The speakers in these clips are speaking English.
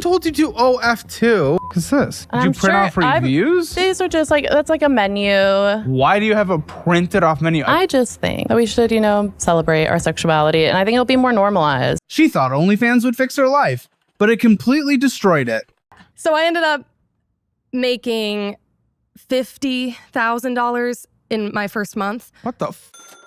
told you to OF2. What's this? Did you print off reviews? These are just like, that's like a menu. Why do you have a printed off menu? I just think that we should, you know, celebrate our sexuality, and I think it'll be more normalized. She thought OnlyFans would fix her life, but it completely destroyed it. So I ended up making $50,000 in my first month. What the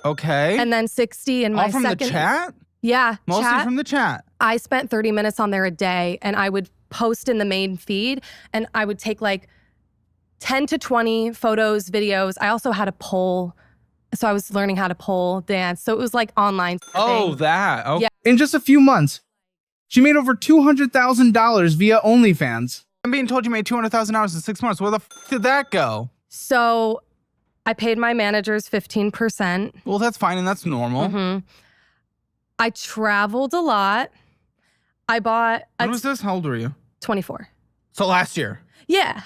Okay. And then 60 in my All from second. the chat? Yeah. Mostly from the chat. I spent 30 minutes on there a day, and I would post in the main feed, and I would take like 10 to 20 photos, videos. I also had a pole. So I was learning how to pole dance. So it was like online. Oh, thing. that. Okay. Yeah. In just a few months, she made over $200,000 via OnlyFans. I'm being told you made $200,000 in 6 months. Where the did that go? So I paid my managers 15%. Well, that's fine and that's normal. I traveled a lot. I bought. When was this? How old were you? 24. So last year. Yeah.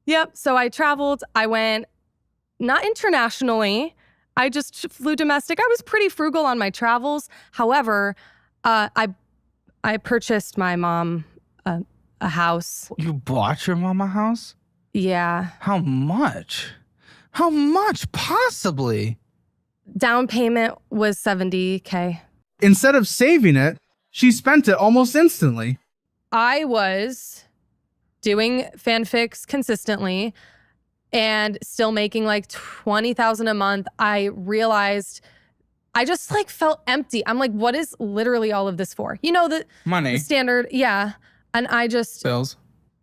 Yep. So I traveled. I went not internationally. I just flew domestic. I was pretty frugal on my travels. However, I purchased my mom a house. You bought your mom a house? Yeah. How much? How much, possibly? Down payment was $70K. Instead of saving it, she spent it almost instantly. I was doing fanfics consistently and still making like $20,000 a month. I realized I just like felt empty. I'm like, what is literally all of this for? You know, the Money. the standard, yeah. And I just Bills.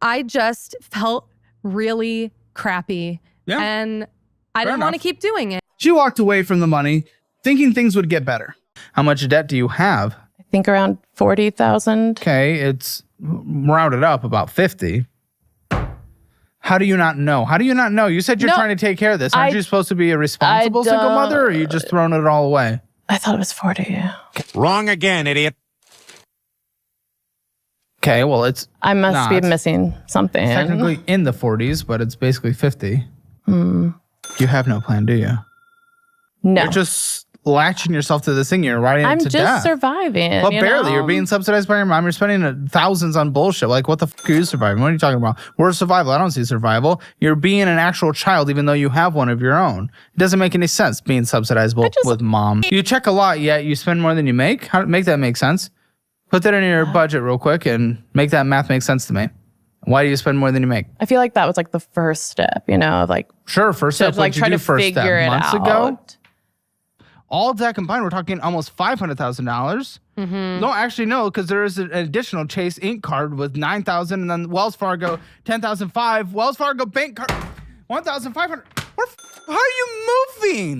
I just felt really crappy. Yeah. And I didn't want to keep doing it. She walked away from the money thinking things would get better. How much debt do you have? I think around 40,000. Okay, it's rounded up about 50. How do you not know? How do you not know? You said you're trying to take care of this. Aren't you supposed to be a responsible single mother, or are you just throwing it all away? I thought it was 40. Wrong again, idiot. Okay, well, it's I must be missing something. technically in the 40s, but it's basically 50. You have no plan, do you? No. You're just latching yourself to this thing. You're riding it to death. I'm just surviving. Well, barely. Know? You're being subsidized by your mom. You're spending thousands on bullshit. Like, what the fuck are you surviving? What are you talking about? We're survival. I don't see survival. You're being an actual child, even though you have one of your own. It doesn't make any sense being subsidized with mom. You check a lot, yet you spend more than you make. How make that make sense? Put that in your budget real quick and make that math make sense to me. Why do you spend more than you make? I feel like that was like the first step, you know, of like sure, first step. Like try to figure it months out. Ago? All of that combined, we're talking almost $500,000. No, actually, no, because there is an additional Chase Inc. card with $9,000, and then Wells Fargo $10,005. Wells Fargo bank card $1,500. How are you moving?